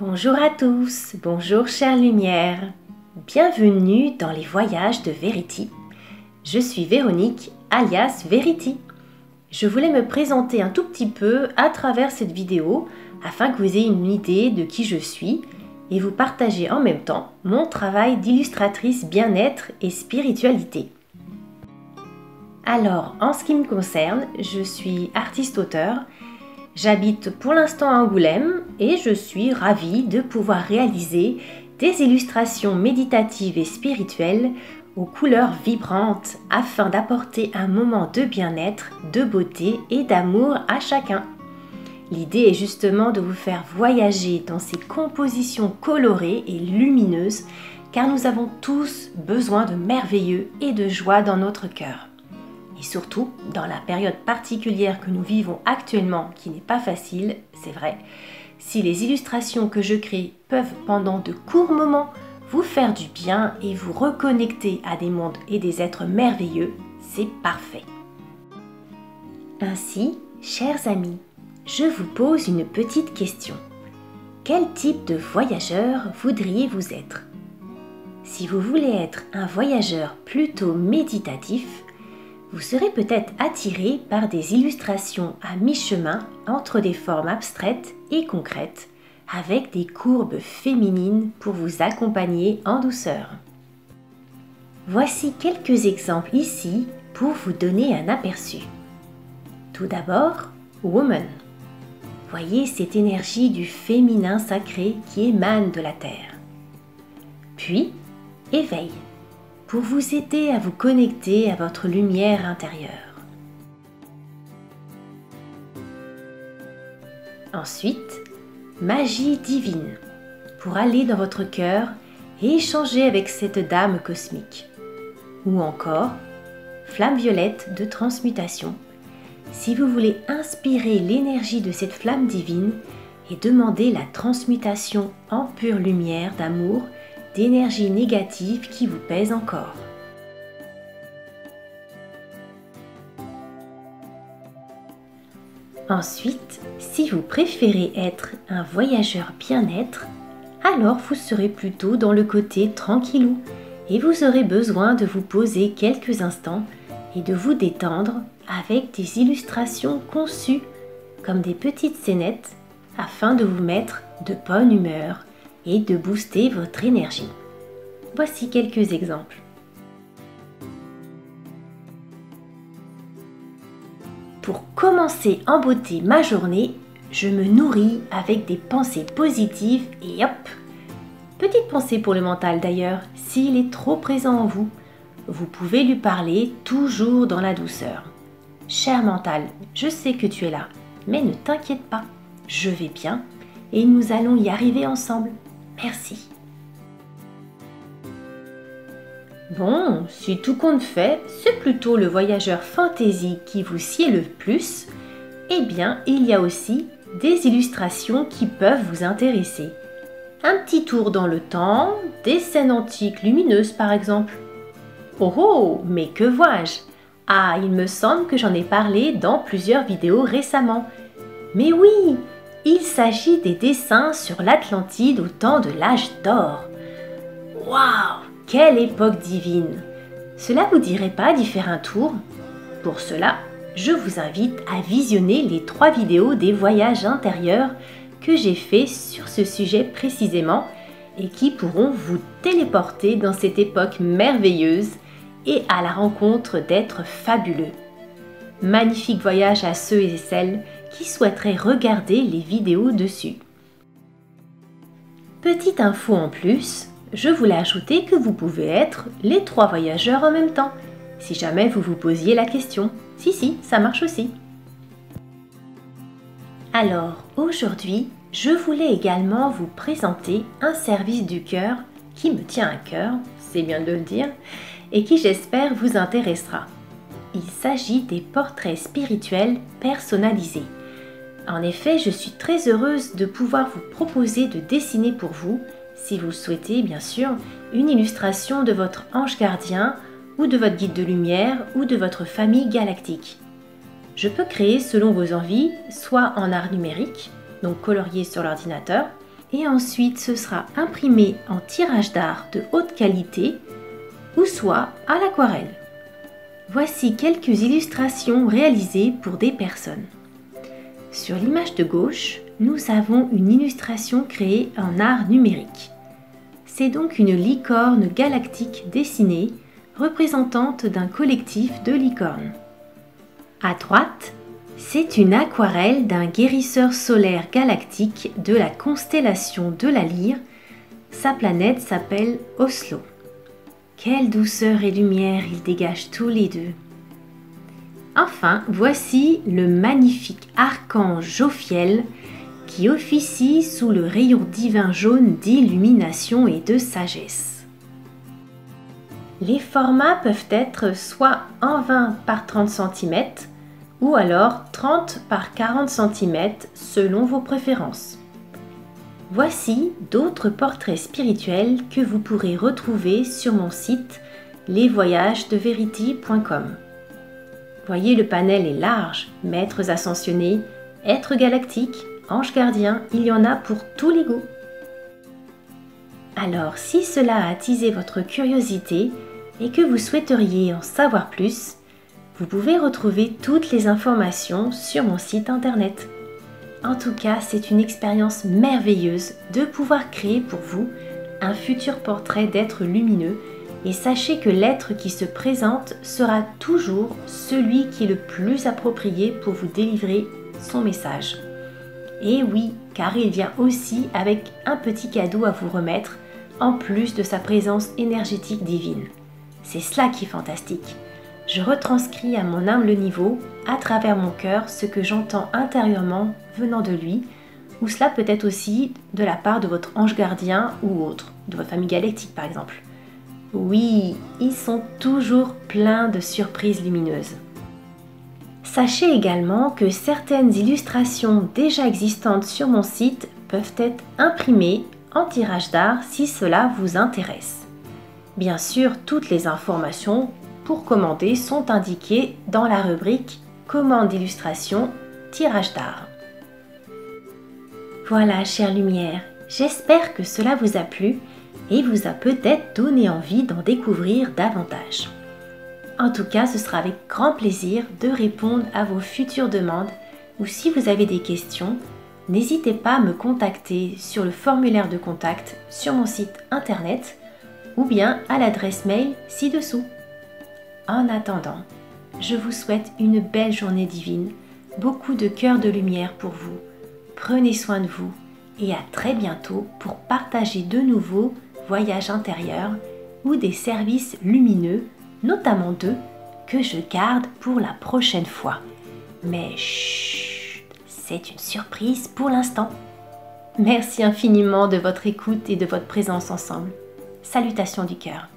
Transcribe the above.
Bonjour à tous, bonjour chère lumière, bienvenue dans les voyages de Verity. Je suis Véronique, alias Verity. Je voulais me présenter un tout petit peu à travers cette vidéo afin que vous ayez une idée de qui je suis et vous partager en même temps mon travail d'illustratrice bien-être et spiritualité. Alors, en ce qui me concerne, je suis artiste-auteur. J'habite pour l'instant à Angoulême et je suis ravie de pouvoir réaliser des illustrations méditatives et spirituelles aux couleurs vibrantes afin d'apporter un moment de bien-être, de beauté et d'amour à chacun. L'idée est justement de vous faire voyager dans ces compositions colorées et lumineuses car nous avons tous besoin de merveilleux et de joie dans notre cœur. Et surtout, dans la période particulière que nous vivons actuellement, qui n'est pas facile, c'est vrai, si les illustrations que je crée peuvent pendant de courts moments vous faire du bien et vous reconnecter à des mondes et des êtres merveilleux, c'est parfait. Ainsi, chers amis, je vous pose une petite question. Quel type de voyageur voudriez-vous être? Si vous voulez être un voyageur plutôt méditatif, vous serez peut-être attiré par des illustrations à mi-chemin entre des formes abstraites et concrètes, avec des courbes féminines pour vous accompagner en douceur. Voici quelques exemples ici pour vous donner un aperçu. Tout d'abord, Woman. Voyez cette énergie du féminin sacré qui émane de la terre. Puis, Éveil, pour vous aider à vous connecter à votre lumière intérieure. Ensuite, Magie divine, pour aller dans votre cœur et échanger avec cette dame cosmique. Ou encore, Flamme violette de transmutation, si vous voulez inspirer l'énergie de cette flamme divine et demander la transmutation en pure lumière d'amour d'énergie négative qui vous pèse encore. Ensuite, si vous préférez être un voyageur bien-être, alors vous serez plutôt dans le côté tranquillou et vous aurez besoin de vous poser quelques instants et de vous détendre avec des illustrations conçues comme des petites scénettes afin de vous mettre de bonne humeur et de booster votre énergie. Voici quelques exemples. Pour commencer en beauté ma journée, je me nourris avec des pensées positives et hop! Petite pensée pour le mental d'ailleurs, s'il est trop présent en vous, vous pouvez lui parler toujours dans la douceur. Cher mental, je sais que tu es là, mais ne t'inquiète pas, je vais bien et nous allons y arriver ensemble. Merci. Bon, si tout compte fait, c'est plutôt le voyageur fantasy qui vous sied le plus, eh bien, il y a aussi des illustrations qui peuvent vous intéresser. Un petit tour dans le temps, des scènes antiques lumineuses par exemple. Oh oh, mais que vois-je? Ah, il me semble que j'en ai parlé dans plusieurs vidéos récemment. Mais oui! Il s'agit des dessins sur l'Atlantide au temps de l'âge d'or. Waouh! Quelle époque divine! Cela vous dirait pas d'y faire un tour? Pour cela, je vous invite à visionner les 3 vidéos des voyages intérieurs que j'ai fait sur ce sujet précisément et qui pourront vous téléporter dans cette époque merveilleuse et à la rencontre d'êtres fabuleux. Magnifique voyage à ceux et celles qui souhaiteraient regarder les vidéos dessus. Petite info en plus, je voulais ajouter que vous pouvez être les 3 voyageurs en même temps, si jamais vous vous posiez la question. Si, ça marche aussi. Alors, aujourd'hui, je voulais également vous présenter un service du cœur qui me tient à cœur, c'est bien de le dire, et qui j'espère vous intéressera. Il s'agit des portraits spirituels personnalisés. En effet, je suis très heureuse de pouvoir vous proposer de dessiner pour vous, si vous le souhaitez bien sûr, une illustration de votre ange gardien ou de votre guide de lumière ou de votre famille galactique. Je peux créer selon vos envies, soit en art numérique, donc colorié sur l'ordinateur, et ensuite ce sera imprimé en tirage d'art de haute qualité ou soit à l'aquarelle. Voici quelques illustrations réalisées pour des personnes. Sur l'image de gauche, nous avons une illustration créée en art numérique. C'est donc une licorne galactique dessinée, représentante d'un collectif de licornes. À droite, c'est une aquarelle d'un guérisseur solaire galactique de la constellation de la Lyre. Sa planète s'appelle Oslo. Quelle douceur et lumière ils dégagent tous les deux. Enfin, voici le magnifique archange Jophiel qui officie sous le rayon divin jaune d'illumination et de sagesse. Les formats peuvent être soit en 20 par 30 cm ou alors 30 par 40 cm selon vos préférences. Voici d'autres portraits spirituels que vous pourrez retrouver sur mon site lesvoyagesdeverity.com. Voyez, le panel est large, maîtres ascensionnés, êtres galactiques, anges gardiens, il y en a pour tous les goûts. Alors, si cela a attisé votre curiosité et que vous souhaiteriez en savoir plus, vous pouvez retrouver toutes les informations sur mon site internet. En tout cas, c'est une expérience merveilleuse de pouvoir créer pour vous un futur portrait d'être lumineux et sachez que l'être qui se présente sera toujours celui qui est le plus approprié pour vous délivrer son message. Et oui, car il vient aussi avec un petit cadeau à vous remettre en plus de sa présence énergétique divine. C'est cela qui est fantastique. Je retranscris à mon humble niveau, à travers mon cœur, ce que j'entends intérieurement venant de lui, ou cela peut être aussi de la part de votre ange gardien ou autre, de votre famille galactique par exemple. Oui, ils sont toujours pleins de surprises lumineuses. Sachez également que certaines illustrations déjà existantes sur mon site peuvent être imprimées en tirage d'art si cela vous intéresse. Bien sûr, toutes les informations pour commander sont indiquées dans la rubrique Commande d'illustration, tirage d'art. Voilà, chère lumière, j'espère que cela vous a plu et vous a peut-être donné envie d'en découvrir davantage. En tout cas, ce sera avec grand plaisir de répondre à vos futures demandes ou si vous avez des questions, n'hésitez pas à me contacter sur le formulaire de contact sur mon site internet ou bien à l'adresse mail ci-dessous. En attendant, je vous souhaite une belle journée divine, beaucoup de cœur de lumière pour vous. Prenez soin de vous et à très bientôt pour partager de nouveaux voyages intérieurs ou des services lumineux, notamment deux que je garde pour la prochaine fois. Mais chut, c'est une surprise pour l'instant. Merci infiniment de votre écoute et de votre présence ensemble. Salutations du cœur.